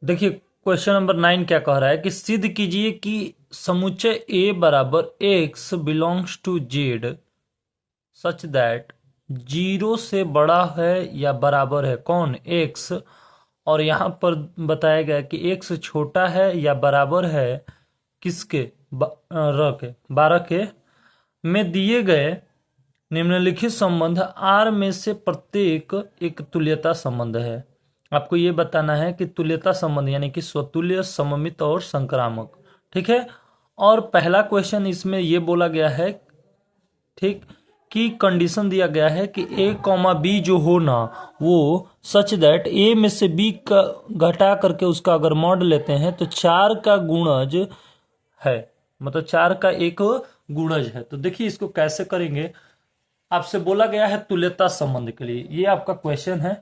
देखिए question number 9 क्या कह रहा है कि सिद्ध कीजिए कि समुच्चय ए बराबर x belongs to Z such that zero से बड़ा है या बराबर है कौन एक्स। और यहाँ पर बताया गया कि एक्स छोटा है या बराबर है किसके र के 12 के में दिए गए निम्नलिखित संबंध आर में से प्रत्येक एक तुल्यता संबंध है। आपको ये बताना है कि तुल्यता संबंध यानी कि स्वतुल्य सममित और संक्रामक। ठीक है। और पहला क्वेश्चन इसमें ये बोला गया है, ठीक, कि कंडीशन दिया गया है कि ए कॉमा बी जो हो ना वो सच दैट ए में से बी का घटा करके उसका अगर मॉड लेते हैं तो 4 का गुणज है, मतलब 4 का एक गुणज है। तो देखिए इसको कैसे करेंगे। आपसे बोला गया है तुल्यता संबंध के लिए, ये आपका क्वेश्चन है।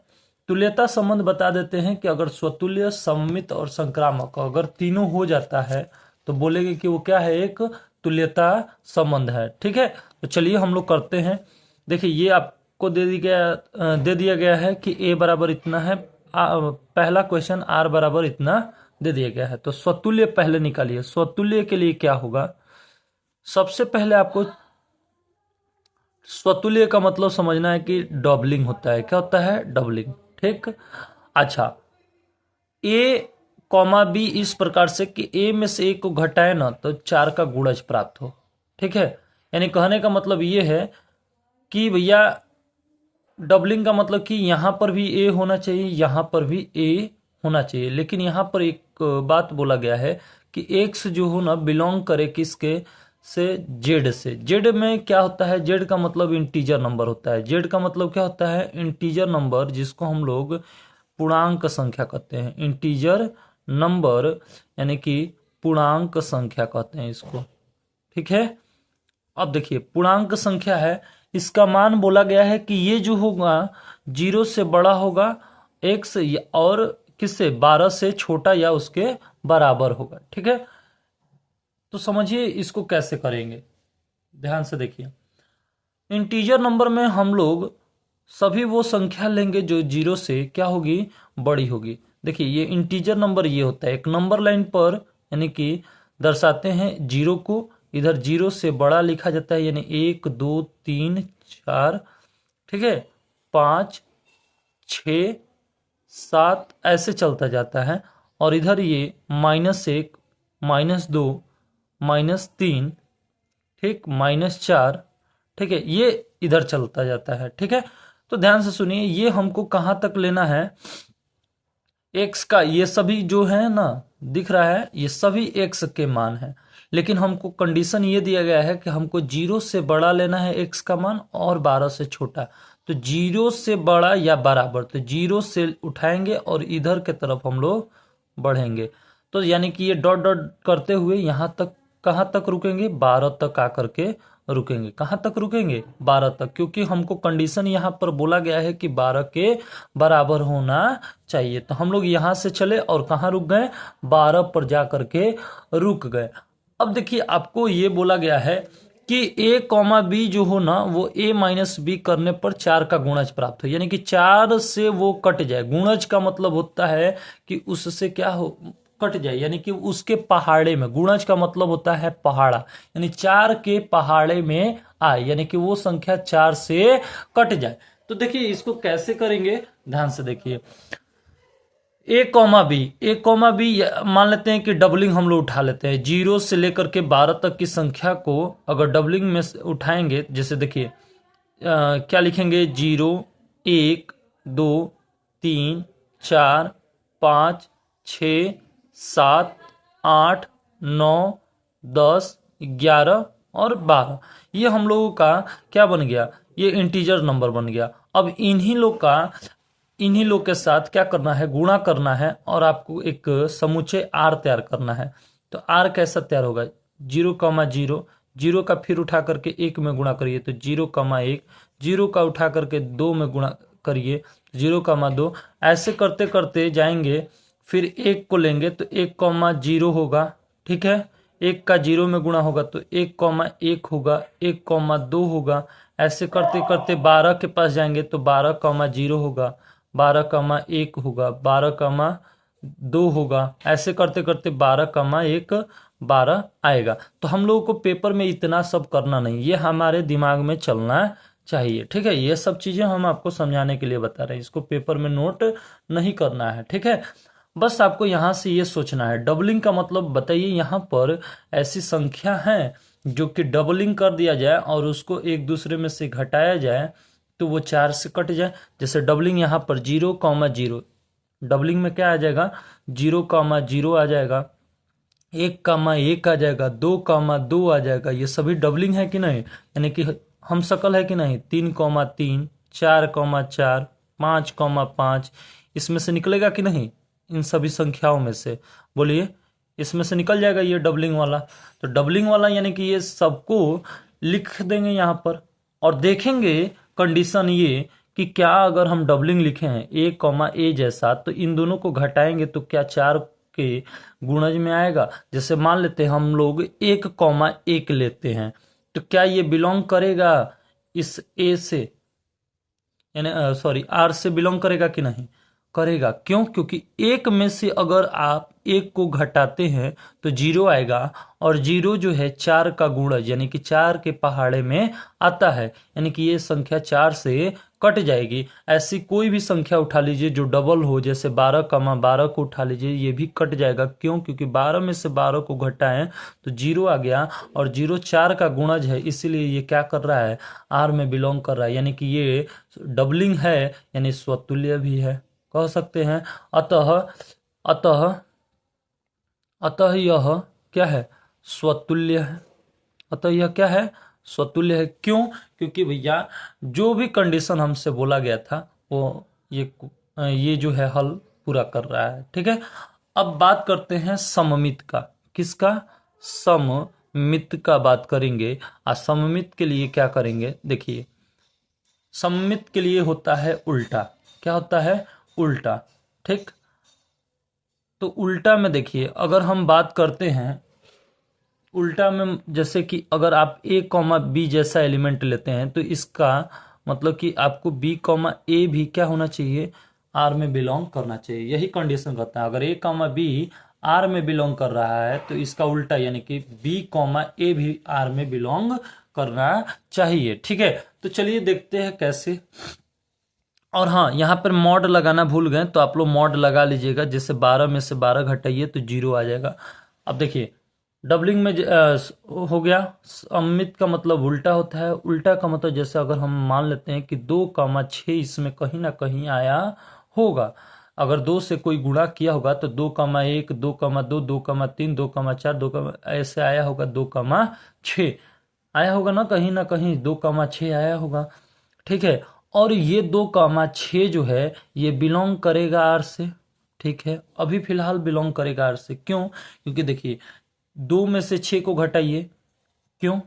तुल्यता संबंध बता देते हैं कि अगर स्वतुल्य सममित और संक्रामक अगर तीनों हो जाता है तो बोलेंगे कि वो क्या है, एक तुल्यता संबंध है। ठीक है। तो चलिए हम लोग करते हैं। देखिए ये आपको दे दिया गया है कि ए बराबर इतना है। पहला क्वेश्चन आर बराबर इतना दे दिया गया है। तो स्वतुल्य पहले निकालिए। स्वतुल्य के लिए क्या होगा, सबसे पहले आपको स्वतुल्य का मतलब समझना है कि डबलिंग होता है। क्या होता है, डबलिंग। ठीक। अच्छा, ए कॉमा बी इस प्रकार से कि ए में से एक को घटाए ना तो 4 का गुणज प्राप्त हो। ठीक है। यानी कहने का मतलब ये है कि भैया डबलिंग का मतलब कि यहां पर भी ए होना चाहिए, यहां पर भी ए होना चाहिए। लेकिन यहां पर एक बात बोला गया है कि एक्स जो हो ना बिलोंग करे किसके से, जेड से। जेड में क्या होता है, जेड का मतलब इंटीजर नंबर होता है। जेड का मतलब क्या होता है, इंटीजर नंबर, जिसको हम लोग पूर्णांक संख्या कहते हैं। इंटीजर नंबर यानी कि पूर्णांक संख्या कहते हैं इसको। ठीक है। अब देखिए पूर्णांक संख्या है, इसका मान बोला गया है कि ये जो होगा 0 से बड़ा होगा एक्स, और किससे, 12 से छोटा या उसके बराबर होगा। ठीक है। तो समझिए इसको कैसे करेंगे, ध्यान से देखिए। इंटीजर नंबर में हम लोग सभी वो संख्या लेंगे जो 0 से क्या होगी, बड़ी होगी। देखिए ये इंटीजर नंबर ये होता है, एक नंबर लाइन पर यानी कि दर्शाते हैं 0 को, इधर 0 से बड़ा लिखा जाता है यानी 1 2 3 4, ठीक है, 5 6 7 ऐसे चलता जाता है। और इधर ये -1 -2 -3, ठीक, -4, ठीक है, ये इधर चलता जाता है। ठीक है। तो ध्यान से सुनिए, ये हमको कहां तक लेना है, एक्स का ये सभी जो है ना दिख रहा है, ये सभी एक्स के मान है। लेकिन हमको कंडीशन ये दिया गया है कि हमको 0 से बड़ा लेना है एक्स का मान और 12 से छोटा। तो 0 से बड़ा या बराबर, तो 0 से उठाएंगे और इधर के तरफ हम लोग बढ़ेंगे। तो यानी कि ये डॉट डॉट करते हुए यहाँ तक, कहाँ तक रुकेंगे, 12 तक आकर के रुकेंगे। कहाँ तक रुकेंगे, 12 तक, क्योंकि हमको कंडीशन यहाँ पर बोला गया है कि 12 के बराबर होना चाहिए। तो हम लोग यहाँ से चले और कहाँ रुक गए, 12 पर जा करके रुक गए। अब देखिए आपको ये बोला गया है कि ए कॉमा बी जो हो ना वो ए माइनस बी करने पर 4 का गुणज प्राप्त हो, यानी कि 4 से वो कट जाए। गुणज का मतलब होता है कि उससे क्या हो, कट जाए, यानी कि उसके पहाड़े में। गुणज का मतलब होता है पहाड़ा, यानी 4 के पहाड़े में आए, यानी कि वो संख्या 4 से कट जाए। तो देखिए इसको कैसे करेंगे, ध्यान से देखिए। ए कॉमा बी मान लेते हैं कि डबलिंग हम लोग उठा लेते हैं। 0 से लेकर के 12 तक की संख्या को अगर डबलिंग में उठाएंगे, जैसे देखिए क्या लिखेंगे, 0 1 2 3 4 5 6 7 8 9 10 11 और 12, ये हम लोगों का क्या बन गया, ये इंटीजर नंबर बन गया। अब इन्हीं लोग के साथ क्या करना है, गुणा करना है और आपको एक समुच्चय आर तैयार करना है। तो आर कैसा तैयार होगा, 0,0, 0 का फिर उठा करके 1 में गुणा करिए तो 0,1, 0 का उठा करके 2 में गुणा करिए 0,2, ऐसे करते करते जाएंगे। फिर 1 को लेंगे तो 1,0 होगा। ठीक है। 1 का 0 में गुणा होगा तो 1,1 होगा, 1,2 होगा। ऐसे करते करते 12 के पास जाएंगे तो 12,0 होगा, 12,1 होगा, 12, 2 होगा, ऐसे करते करते 12,1 12 आएगा। तो हम लोगों को पेपर में इतना सब करना नहीं, ये हमारे दिमाग में चलना चाहिए, ठीक है। ये सब चीजें हम आपको समझाने के लिए बता रहे हैं, इसको पेपर में नोट नहीं करना है, ठीक है। बस आपको यहाँ से ये सोचना है, डबलिंग का मतलब बताइए, यहाँ पर ऐसी संख्या है जो कि डबलिंग कर दिया जाए और उसको एक दूसरे में से घटाया जाए तो वो 4 से कट जाए। जैसे डबलिंग यहाँ पर 0,0, डबलिंग में क्या आ जाएगा, 0,0 आ जाएगा, 1,1 आ जाएगा, 2,2 आ जाएगा। ये सभी डबलिंग है कि नहीं, यानी कि हम शकल है कि नहीं, 3,3, 4,4, 5,5, इसमें से निकलेगा कि नहीं, इन सभी संख्याओं में से बोलिए, इसमें से निकल जाएगा ये डबलिंग वाला। तो डबलिंग वाला यानी कि ये सबको लिख देंगे यहाँ पर और देखेंगे कंडीशन ये कि क्या अगर हम डबलिंग लिखे हैं A, A जैसा, तो इन दोनों को घटाएंगे तो क्या 4 के गुणज में आएगा। जैसे मान लेते हैं हम लोग 1,1 लेते हैं, तो क्या ये बिलोंग करेगा इस ए से, यानी सॉरी आर से बिलोंग करेगा कि नहीं करेगा। क्यों, क्योंकि एक में से अगर आप एक को घटाते हैं तो 0 आएगा, और 0 जो है 4 का गुणज यानी कि 4 के पहाड़े में आता है, यानी कि ये संख्या 4 से कट जाएगी। ऐसी कोई भी संख्या उठा लीजिए जो डबल हो, जैसे 12,12 को उठा लीजिए, ये भी कट जाएगा। क्यों, क्योंकि 12 में से 12 को घटाएं तो 0 आ गया, और 0 4 का गुणज है, इसीलिए ये क्या कर रहा है, आर में बिलोंग कर रहा है, यानी कि ये डबलिंग है, यानी स्वतुल्य भी है, कह सकते हैं। अतः अतः अतः यह क्या है, स्वतुल्य है। अतः यह क्या है, स्वतुल्य है। क्यों, क्योंकि भैया जो भी कंडीशन हमसे बोला गया था वो ये जो है हल पूरा कर रहा है, ठीक है। अब बात करते हैं सममित का। किसका, सममित का बात करेंगे। और सममित के लिए क्या करेंगे, देखिए सममित के लिए होता है उल्टा। क्या होता है, उल्टा, ठीक। तो उल्टा में देखिए, अगर हम बात करते हैं उल्टा में, जैसे कि अगर आप A, B जैसा एलिमेंट लेते हैं तो इसका मतलब कि आपको B, A भी क्या होना चाहिए, R में बिलोंग करना चाहिए। यही कंडीशन रहता है, अगर A, B R में बिलोंग कर रहा है तो इसका उल्टा यानी कि B, A भी R में बिलोंग करना चाहिए, ठीक है। तो चलिए देखते हैं कैसे। और हाँ, यहाँ पर मॉड लगाना भूल गए तो आप लोग मॉड लगा लीजिएगा। जैसे 12 में से 12 घटाइए तो 0 आ जाएगा। अब देखिए डबलिंग में हो गया। सममित का मतलब उल्टा होता है। उल्टा का मतलब जैसे अगर हम मान लेते हैं कि 2,6 इसमें कहीं ना कहीं आया होगा, अगर 2 से कोई गुणा किया होगा तो 2,1, 2,2, 2,3, 2,4, 2 ऐसे आया होगा, 2,6 आया होगा ना कहीं 2,6 आया होगा, ठीक है। और ये 2,6 जो है ये बिलोंग करेगा आर से, ठीक है। अभी फिलहाल बिलोंग करेगा आर से। क्यों, क्योंकि देखिए 2 में से 6 को घटाइए, क्यों,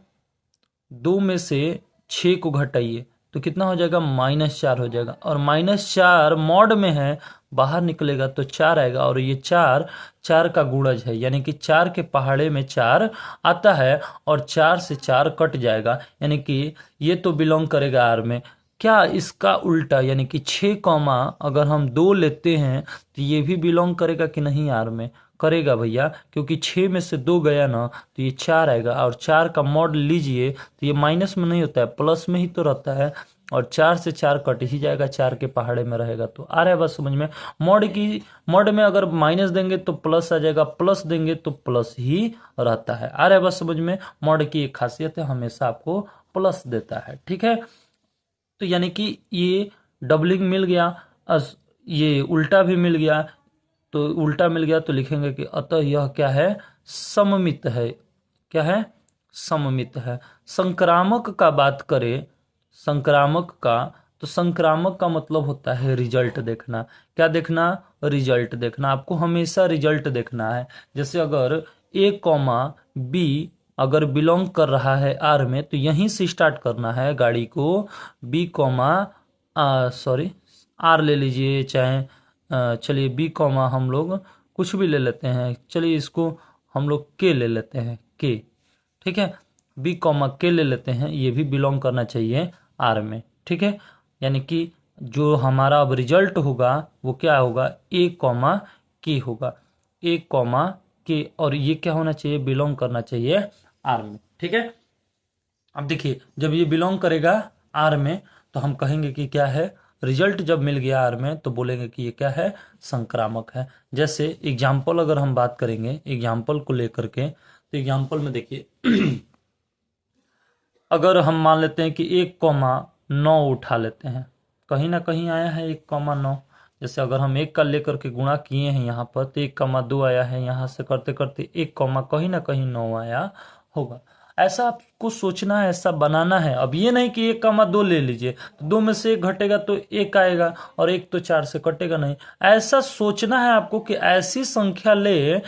2 में से 6 को घटाइए तो कितना हो जाएगा, -4 हो जाएगा। और -4 मॉड में है, बाहर निकलेगा तो 4 आएगा, और ये 4 4 का गुणज है, यानी कि 4 के पहाड़े में 4 आता है, और 4 से 4 कट जाएगा, यानी कि ये तो बिलोंग करेगा आर में। क्या इसका उल्टा यानी कि 6, अगर हम 2 लेते हैं तो ये भी बिलोंग करेगा कि नहीं आर में, करेगा भैया, क्योंकि 6 में से 2 गया ना तो ये 4 आएगा। और 4 का मॉड लीजिए तो ये माइनस में नहीं होता है, प्लस में ही तो रहता है, और 4 से 4 कट ही जाएगा, 4 के पहाड़े में रहेगा। तो आ रहा है बस समझ में। मॉड में अगर माइनस देंगे तो प्लस आ जाएगा, प्लस देंगे तो प्लस ही रहता है। आ रहा है बस समझ में। मॉड की एक खासियत है, हमेशा आपको प्लस देता है, ठीक है। तो यानी कि ये डबलिंग मिल गया, ये उल्टा भी मिल गया। तो उल्टा मिल गया तो लिखेंगे कि अतः यह क्या है, सममित है। क्या है, सममित है। संक्रामक का बात करें, संक्रामक का, तो संक्रामक का मतलब होता है रिजल्ट देखना। क्या देखना, रिजल्ट देखना। आपको हमेशा रिजल्ट देखना है। जैसे अगर A, B अगर बिलोंग कर रहा है आर में तो यहीं से स्टार्ट करना है गाड़ी को। B, सॉरी आर ले लीजिए, चाहे चलिए B, हम लोग कुछ भी ले लेते हैं, चलिए इसको हम लोग के ले लेते हैं, के, ठीक है। B, के ले लेते हैं, ये भी बिलोंग करना चाहिए आर में, ठीक है। यानी कि जो हमारा अब रिजल्ट होगा वो क्या होगा, A, के होगा, ए कॉमा के, और ये क्या होना चाहिए, बिलोंग करना चाहिए आर में। ठीक है, अब देखिए जब ये बिलोंग करेगा आर में तो हम कहेंगे कि क्या है, रिजल्ट जब मिल गया आर में तो बोलेंगे कि ये क्या है, संक्रामक है। जैसे एग्जाम्पल अगर हम बात करेंगे एग्जाम्पल को लेकर के, तो एग्जाम्पल में देखिए अगर हम मान लेते हैं कि 1,9 उठा लेते हैं, कहीं ना कहीं आया है 1,9। जैसे अगर हम 1 का लेकर के गुणा किए हैं यहाँ पर तो 1,2 आया है, यहाँ से करते करते 1 कहीं ना कहीं 9 आया होगा। ऐसा आपको सोचना है, ऐसा बनाना है। अब ये नहीं कि 1,2 ले लीजिए तो 2 में से 1 घटेगा तो 1 आएगा, और 1 तो 4 से कटेगा नहीं। ऐसा सोचना है आपको कि ऐसी संख्या ले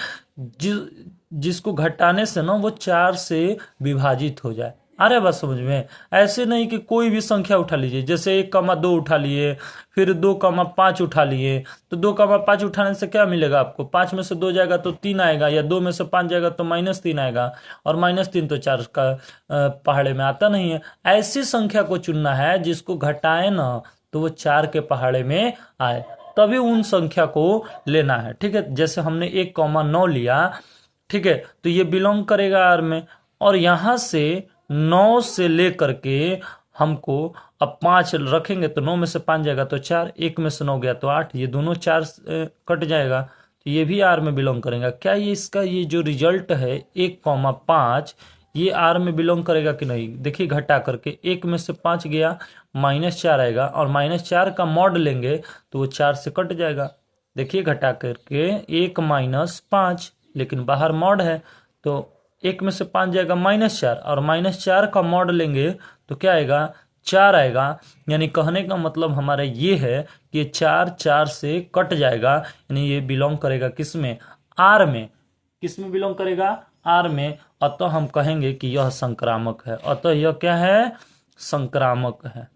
जिसको घटाने से ना वो 4 से विभाजित हो जाए। अरे बस समझ में, ऐसे नहीं कि कोई भी संख्या उठा लीजिए, जैसे 1,2 उठा लिए, फिर 2,5 उठा लिए, तो 2,5 उठाने से क्या मिलेगा आपको, 5 में से 2 जाएगा तो 3 आएगा, या 2 में से 5 जाएगा तो -3 आएगा, और -3 तो 4 का पहाड़े में आता नहीं है। ऐसी संख्या को चुनना है जिसको घटाए ना तो वो 4 के पहाड़े में आए, तभी उन संख्या को लेना है। ठीक है, जैसे हमने 1,9 लिया, ठीक है, तो ये बिलोंग करेगा आर में, और यहां से 9 से लेकर के हमको अब 5 रखेंगे तो 9 में से 5 जाएगा तो 4, 1 में से 9 गया तो 8, ये दोनों 4 कट जाएगा, तो ये भी आर में बिलोंग करेगा। क्या ये इसका ये जो रिजल्ट है 1,5 ये आर में बिलोंग करेगा कि नहीं, देखिए घटा करके 1 में से 5 गया, -4 आएगा, और -4 का मॉड लेंगे तो वो 4 से कट जाएगा। देखिए घटा करके 1 -5, लेकिन बाहर मॉड है तो 1 में से 5 जाएगा -4, और -4 का मॉड लेंगे तो क्या आएगा, 4 आएगा। यानी कहने का मतलब हमारा ये है कि ये 4 से कट जाएगा, यानी ये बिलोंग करेगा किस में, आर में। किस में बिलोंग करेगा, आर में। अतः हम कहेंगे कि यह संक्रामक है, अतः यह क्या है, संक्रामक है।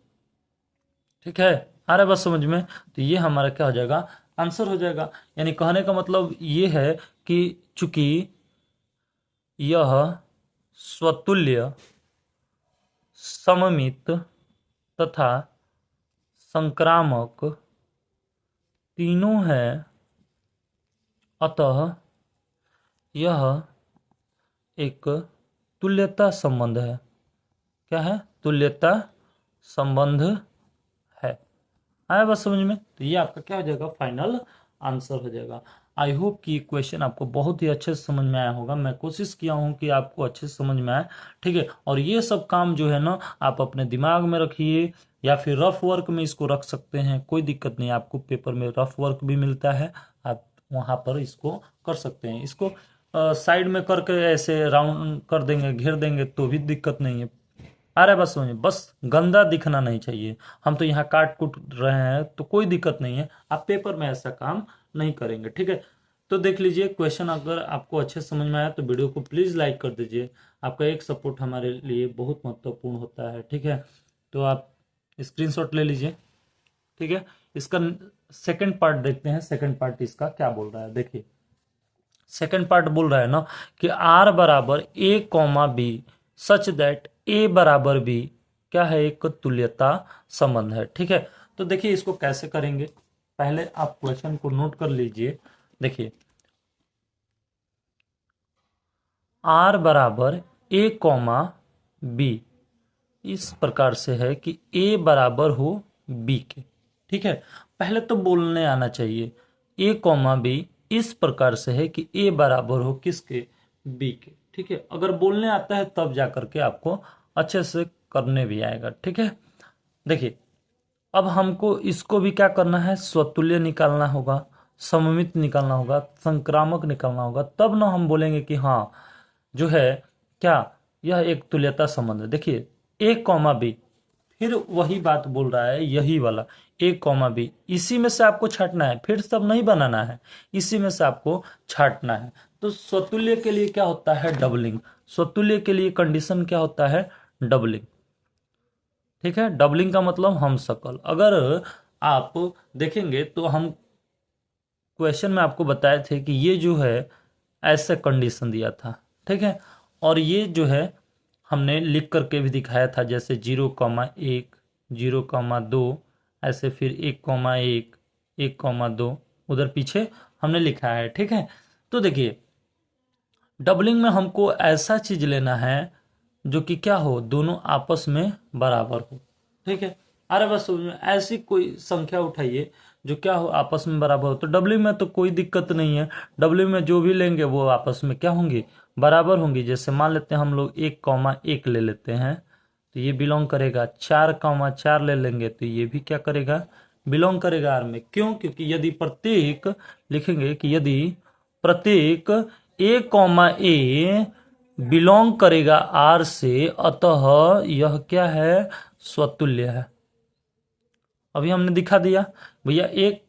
ठीक है, आ रहा है बस समझ में, तो ये हमारा क्या हो जाएगा, आंसर हो जाएगा। यानी कहने का मतलब ये है कि चूंकि यह स्वतुल्य, सममित तथा संक्रामक तीनों है, अतः यह एक तुल्यता संबंध है। क्या है, तुल्यता संबंध है। आया बस समझ में, तो ये आपका क्या हो जाएगा, फाइनल आंसर हो जाएगा। आई होप कि क्वेश्चन आपको बहुत ही अच्छे से समझ में आया होगा। मैं कोशिश किया हूं कि आपको अच्छे से समझ में आए। ठीक है, और ये सब काम जो है ना आप अपने दिमाग में रखिए, या फिर रफ वर्क में इसको रख सकते हैं, कोई दिक्कत नहीं। आपको पेपर में रफ वर्क भी मिलता है, आप वहां पर इसको कर सकते हैं। इसको साइड में करके ऐसे राउंड कर देंगे, घेर देंगे तो भी दिक्कत नहीं है। आ रहा है बस समझ, बस गंदा दिखना नहीं चाहिए। हम तो यहाँ काट कुट रहे हैं तो कोई दिक्कत नहीं है, आप पेपर में ऐसा काम नहीं करेंगे। ठीक है, तो देख लीजिए क्वेश्चन, अगर आपको अच्छे समझ में आया तो वीडियो को प्लीज लाइक कर दीजिए। आपका एक सपोर्ट हमारे लिए बहुत महत्वपूर्ण होता है। ठीक है, तो आप स्क्रीनशॉट ले लीजिए। ठीक है, इसका सेकंड पार्ट देखते हैं, सेकंड पार्ट इसका क्या बोल रहा है। देखिए सेकंड पार्ट बोल रहा है ना कि आर बराबर ए कॉमा बी सच दैट ए बराबर बी क्या है, एक तुल्यता संबंध है। ठीक है, तो देखिए इसको कैसे करेंगे, पहले आप क्वेश्चन को नोट कर लीजिए। देखिए आर बराबर ए कॉमा बी इस प्रकार से है कि ए बराबर हो बी के। ठीक है, पहले तो बोलने आना चाहिए, ए कॉमा बी इस प्रकार से है कि ए बराबर हो किसके, बी के। ठीक है, अगर बोलने आता है तब जाकर के आपको अच्छे से करने भी आएगा। ठीक है, देखिए अब हमको इसको भी क्या करना है, स्वतुल्य निकालना होगा, सममित निकालना होगा, संक्रामक निकालना होगा, तब ना हम बोलेंगे कि हाँ जो है क्या, यह एक तुल्यता संबंध है। देखिए ए कॉमा बी, फिर वही बात बोल रहा है, यही वाला ए कॉमा बी, इसी में से आपको छांटना है, फिर सब नहीं बनाना है, इसी में से आपको छांटना है। तो स्वतुल्य के लिए क्या होता है, डबलिंग। स्वतुल्य के लिए कंडीशन क्या होता है, डबलिंग। ठीक है, डबलिंग का मतलब हम सकल। अगर आप देखेंगे तो हम क्वेश्चन में आपको बताए थे कि ये जो है ऐसे कंडीशन दिया था। ठीक है, और ये जो है हमने लिख करके भी दिखाया था, जैसे 0,1 0,2 ऐसे, फिर 1,1 1,2 उधर पीछे हमने लिखा है। ठीक है, तो देखिए डबलिंग में हमको ऐसा चीज लेना है जो कि क्या हो, दोनों आपस में बराबर हो। ठीक है, अरे बस ऐसी कोई संख्या उठाइए जो क्या हो, आपस में बराबर हो। तो डबलिंग में तो कोई दिक्कत नहीं है, डबलिंग में जो भी लेंगे वो आपस में क्या होंगी, बराबर होंगी। जैसे मान लेते हैं हम लोग 1,1 ले लेते हैं, तो ये बिलोंग करेगा। 4,4 ले लेंगे तो ये भी क्या करेगा, बिलोंग करेगा आर में। क्यों, क्योंकि यदि प्रत्येक, लिखेंगे कि यदि प्रत्येक a, बिलोंग करेगा आर से, अतः यह क्या है, स्वतुल्य है। अभी हमने दिखा दिया भैया, 1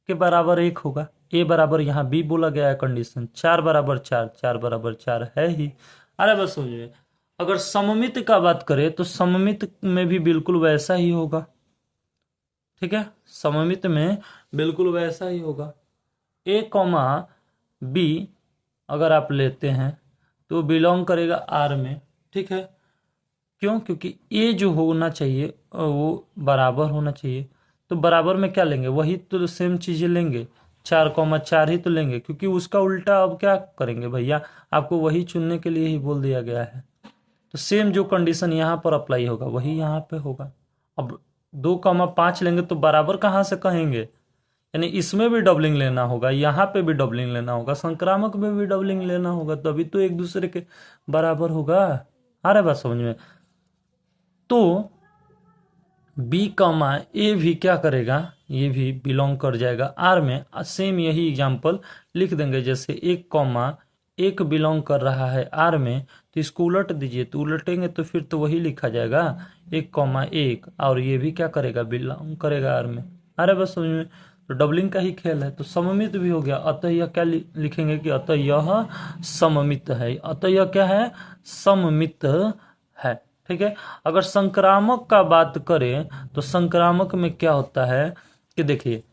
के बराबर 1 होगा, a बराबर, यहाँ b बोला गया है कंडीशन, 4 बराबर 4, 4 बराबर 4 है ही। अरे बस समझिए, अगर सममित का बात करें तो सममित में भी बिल्कुल वैसा ही होगा। ठीक है, सममित में बिल्कुल वैसा ही होगा। a, b अगर आप लेते हैं तो बिलोंग करेगा आर में। ठीक है, क्यों, क्योंकि ए जो होना चाहिए वो बराबर होना चाहिए। तो बराबर में क्या लेंगे, वही तो सेम चीजें लेंगे, 4,4 ही तो लेंगे, क्योंकि उसका उल्टा अब क्या करेंगे भैया, आपको वही चुनने के लिए ही बोल दिया गया है। तो सेम जो कंडीशन यहाँ पर अप्लाई होगा वही यहाँ पे होगा। अब 2,5 लेंगे तो बराबर कहाँ से कहेंगे, यानी इसमें भी डबलिंग लेना होगा, यहाँ पे भी डबलिंग लेना होगा, संक्रामक में भी डबलिंग लेना होगा, तभी तो एक दूसरे के बराबर होगा। आ रहा है बात समझ में। तो बी कॉमा ए भी क्या करेगा, ये भी बिलोंग कर जाएगा आर में। सेम यही एग्जांपल लिख देंगे, जैसे 1,1 बिलोंग कर रहा है आर में, तो इसको उलट दीजिए, तो उलटेंगे तो फिर तो वही लिखा जाएगा 1,1, और ये भी क्या करेगा, बिलोंग करेगा आर में। अरे बस समझ में, तो डबलिंग का ही खेल है। तो सममित भी हो गया, अतः यह क्या लिखेंगे कि अतः यह सममित है, अतः यह क्या है, सममित है। ठीक है, अगर संक्रामक का बात करें तो संक्रामक में क्या होता है कि देखिए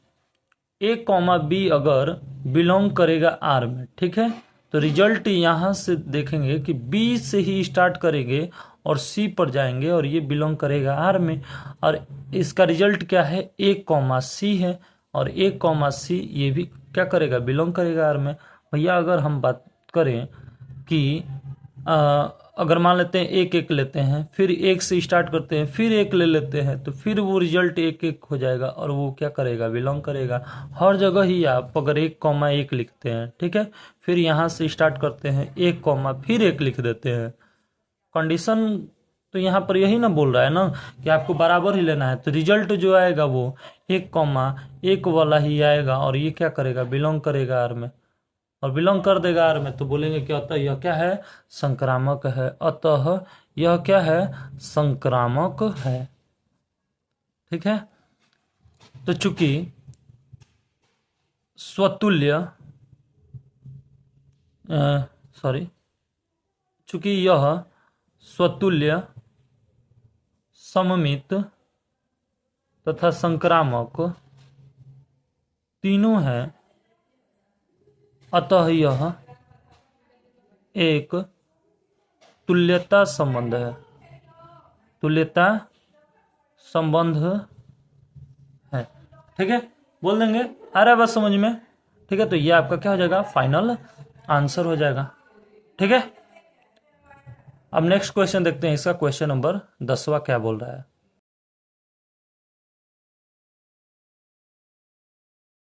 a, b अगर बिलोंग करेगा आर में, ठीक है, तो रिजल्ट यहां से देखेंगे कि b से ही स्टार्ट करेंगे और c पर जाएंगे, और ये बिलोंग करेगा आर में, और इसका रिजल्ट क्या है, a, c है, और a, c ये भी क्या करेगा, बिलोंग करेगा आर में। भैया अगर हम बात करें कि अगर मान लेते हैं 1,1 लेते हैं, फिर 1 से स्टार्ट करते हैं, फिर 1 ले लेते हैं, तो फिर वो रिजल्ट 1,1 हो जाएगा, और वो क्या करेगा, बिलोंग करेगा। हर जगह ही आप अगर 1,1 लिखते हैं, ठीक है, फिर यहाँ से स्टार्ट करते हैं 1, फिर 1 लिख देते हैं, कंडीशन तो यहाँ पर यही ना बोल रहा है ना कि आपको बराबर ही लेना है, तो रिजल्ट जो आएगा वो 1,1 वाला ही आएगा, और ये क्या करेगा, बिलोंग करेगा आर में, और बिलोंग कर देगा आर में, तो बोलेंगे कि अतः यह क्या है, संक्रामक है, अतः यह क्या है, संक्रामक है। ठीक है, तो चूंकि स्वतुल्य चूंकि यह स्वतुल्य, सममित तथा संक्रामक तीनों है, अतः यह एक तुल्यता संबंध है, तुल्यता संबंध है। ठीक है, बोल देंगे, आ रहा है बस समझ में। ठीक है, तो ये आपका क्या हो जाएगा, फाइनल आंसर हो जाएगा। ठीक है, अब नेक्स्ट क्वेश्चन देखते हैं, इसका क्वेश्चन नंबर 10वां क्या बोल रहा है।